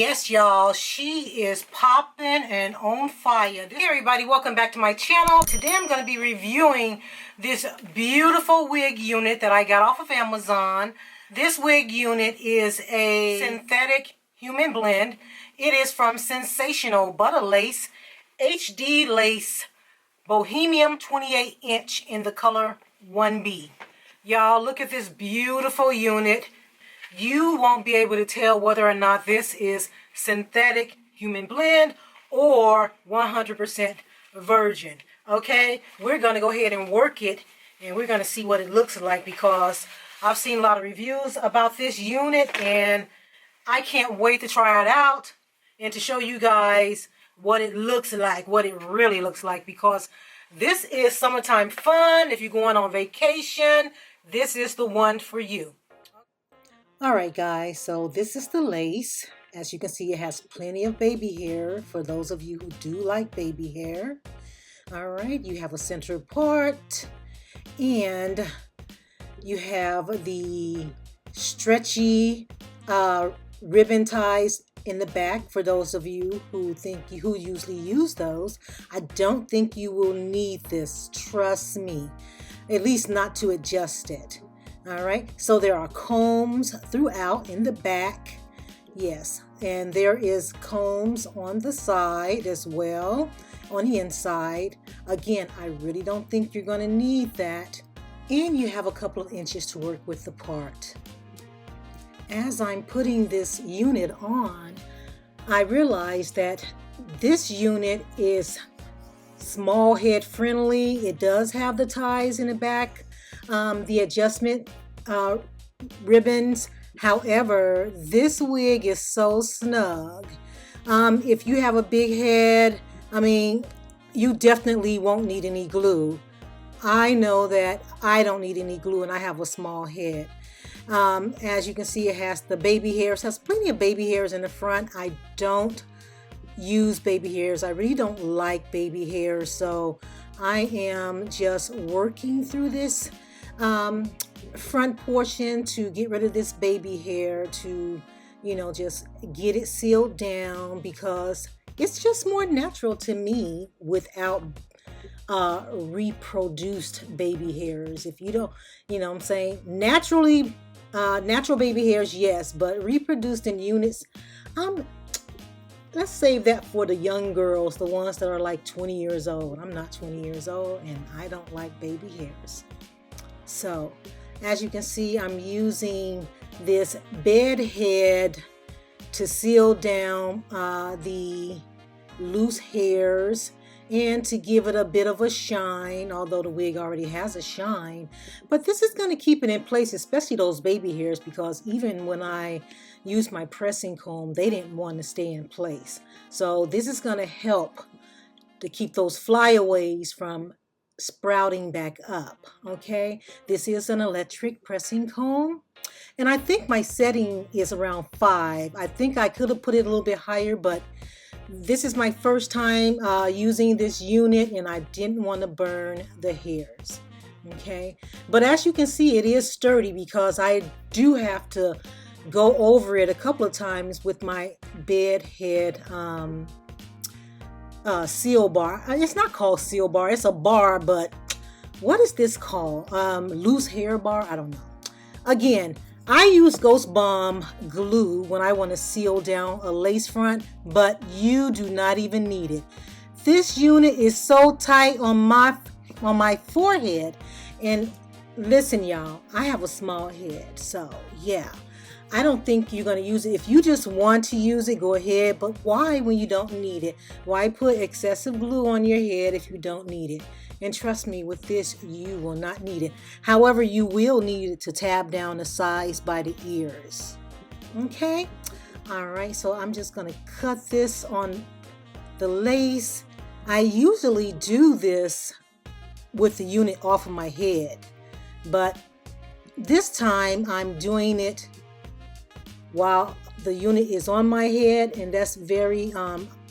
Yes, y'all, she is popping and on fire. Hey everybody, welcome back to my channel. Today I'm going to be reviewing this beautiful wig unit that I got off of Amazon. This wig unit is a synthetic human blend. It is from Sensationnel Butta Lace, HD Lace, Bohemian 28-inch in the color 1B. Y'all, look at this beautiful unit. You won't be able to tell whether or not this is synthetic human blend or 100% virgin. Okay, we're going to go ahead and work it, and we're going to see what it looks like, because I've seen a lot of reviews about this unit and I can't wait to try it out and to show you guys what it looks like, what it really looks like, because this is summertime fun. If you're going on vacation, this is the one for you. Alright guys, so this is the lace. As you can see, it has plenty of baby hair for those of you who do like baby hair. Alright, you have a center part, and you have the stretchy ribbon ties in the back for those of you who usually use those. I don't think you will need this, trust me, at least not to adjust it. All right, so there are combs throughout in the back. Yes, and there is combs on the side as well, on the inside. Again, I really don't think you're going to need that. And you have a couple of inches to work with the part. As I'm putting this unit on, I realized that this unit is small head friendly. It does have the ties in the back, the adjustment ribbons. However, this wig is so snug. If you have a big head, I mean, you definitely won't need any glue. I know that I don't need any glue, and I have a small head. As you can see, it has the baby hairs. It has plenty of baby hairs in the front. I don't use baby hairs. I really don't like baby hairs, so I am just working through this front portion to get rid of this baby hair, to, you know, just get it sealed down, because it's just more natural to me without reproduced baby hairs. If you don't, you know what I'm saying, naturally, natural baby hairs, yes, but reproduced in units, let's save that for the young girls, the ones that are like 20 years old. I'm not 20 years old, and I don't like baby hairs. So, as you can see, I'm using this bed head to seal down the loose hairs and to give it a bit of a shine, although the wig already has a shine. But this is going to keep it in place, especially those baby hairs, because even when I used my pressing comb, they didn't want to stay in place. So this is going to help to keep those flyaways from sprouting back up. Okay, this is an electric pressing comb, and I think my setting is around 5. I think I could have put it a little bit higher, but this is my first time using this unit, and I didn't want to burn the hairs. Okay, but as you can see, it is sturdy, because I do have to go over it a couple of times with my bed head seal bar. It's not called seal bar, it's a bar, but what is this called? Loose hair bar? I don't know. Again, I use Ghost Bomb glue when I want to seal down a lace front, but you do not even need it. This unit is so tight on my forehead, and listen y'all, I have a small head, so yeah, I don't think you're going to use it. If you just want to use it, go ahead, but why when you don't need it? Why put excessive glue on your head if you don't need it? And trust me, with this, you will not need it. However, you will need it to tab down the sides by the ears. Okay? All right, so I'm just going to cut this on the lace. I usually do this with the unit off of my head, but this time I'm doing it while the unit is on my head, and that's very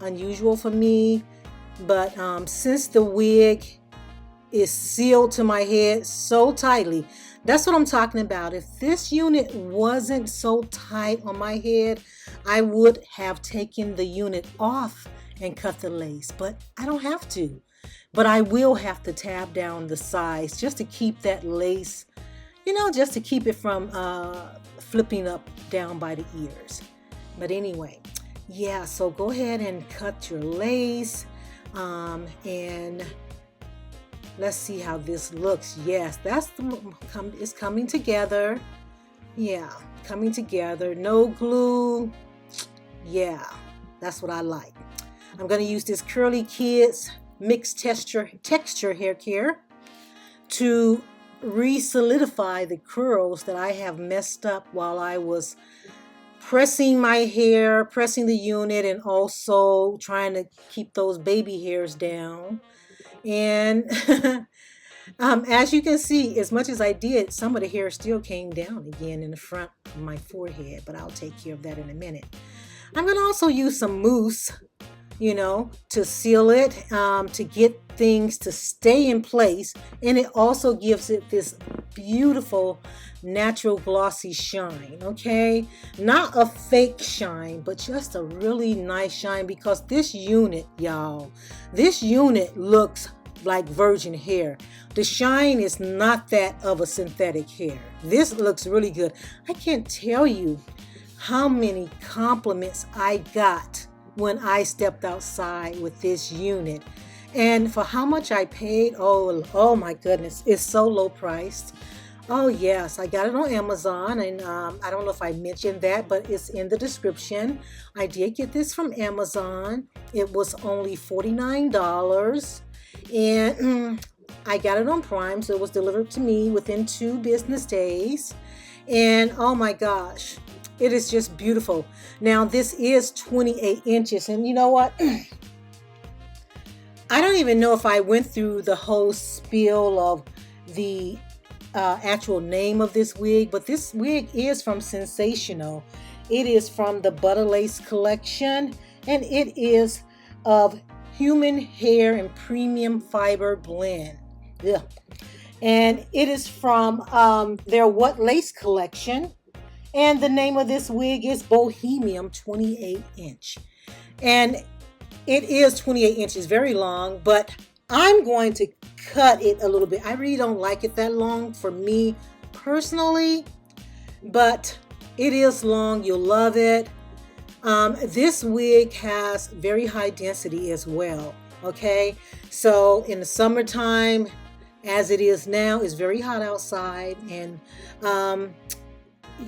unusual for me. But since the wig is sealed to my head so tightly, That's what I'm talking about. If this unit wasn't so tight on my head, I would have taken the unit off and cut the lace, but I don't have to. But I will have to tab down the sides just to keep that lace, just to keep it from flipping up down by the ears. But anyway, yeah, so go ahead and cut your lace, and let's see how this looks. Yes, it's coming together. Yeah, coming together. No glue. Yeah, that's what I like. I'm going to use this Curly Kids mixed texture hair care to re-solidify the curls that I have messed up while I was pressing my hair, pressing the unit, and also trying to keep those baby hairs down. And as you can see, as much as I did, some of the hair still came down again in the front of my forehead, but I'll take care of that in a minute. I'm going to also use some mousse, to seal it, to get things to stay in place. And it also gives it this beautiful natural glossy shine, okay? Not a fake shine, but just a really nice shine, because this unit, y'all, this unit looks like virgin hair. The shine is not that of a synthetic hair. This looks really good. I can't tell you how many compliments I got when I stepped outside with this unit, and for how much I paid. Oh my goodness, it's so low priced. Oh yes, I got it on Amazon, and I don't know if I mentioned that, but it's in the description. I did get this from Amazon. It was only $49, and I got it on Prime, so it was delivered to me within 2 business days. And oh my gosh, it is just beautiful. Now this is 28 inches, and you know what? I don't even know if I went through the whole spiel of the actual name of this wig, but this wig is from Sensational. It is from the Butta Lace collection, and it is of human hair and premium fiber blend. Yeah. And it is from their What Lace collection. And the name of this wig is Bohemian 28 inch. And it is 28 inches, very long, but I'm going to cut it a little bit. I really don't like it that long for me personally, but it is long. You'll love it. This wig has very high density as well. Okay, so in the summertime, as it is now, it's very hot outside, and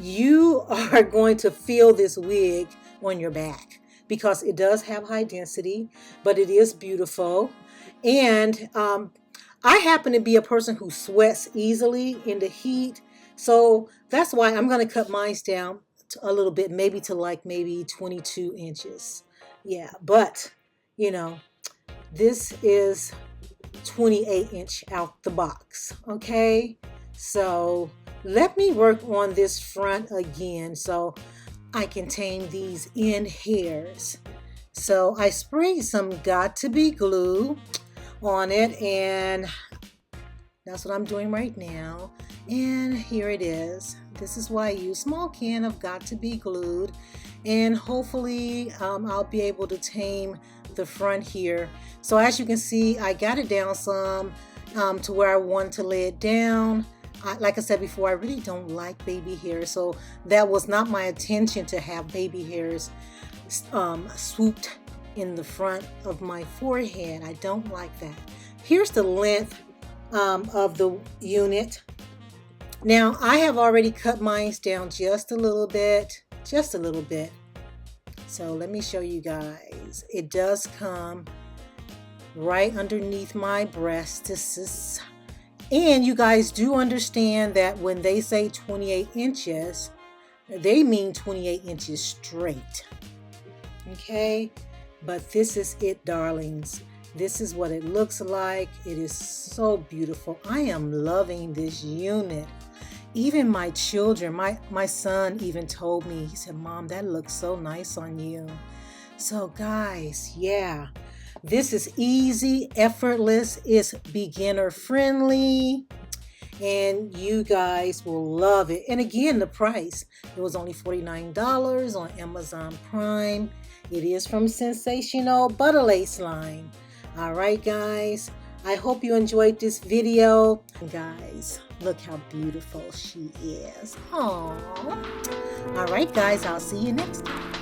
you are going to feel this wig on your back because it does have high density, but it is beautiful. And I happen to be a person who sweats easily in the heat, so that's why I'm going to cut mine down a little bit, maybe to maybe 22 inches. Yeah, but this is 28 inch out the box. Okay, so let me work on this front again so I can tame these end hairs. So I sprayed some Got To Be glue on it, and that's what I'm doing right now. And here it is. This is why I use small can of Got To Be glued, and hopefully I'll be able to tame the front here. So as you can see, I got it down some to where I want to lay it down. Like I said before, I really don't like baby hair, so that was not my intention to have baby hairs swooped in the front of my forehead. I don't like that. Here's the length of the unit. Now I have already cut mine down just a little bit. So let me show you guys. It does come right underneath my breast. And you guys do understand that when they say 28 inches, they mean 28 inches straight. Okay, but this is it, darlings. This is what it looks like. It is so beautiful. I am loving this unit. Even my children, my son even told me, he said, "Mom, that looks so nice on you." So guys, yeah, this is easy, effortless, it's beginner friendly, and you guys will love it. And again, the price, it was only $49 on Amazon Prime. It is from Sensational Butta Lace line. All right, guys, I hope you enjoyed this video. Guys, look how beautiful she is. Aww. All right, guys, I'll see you next time.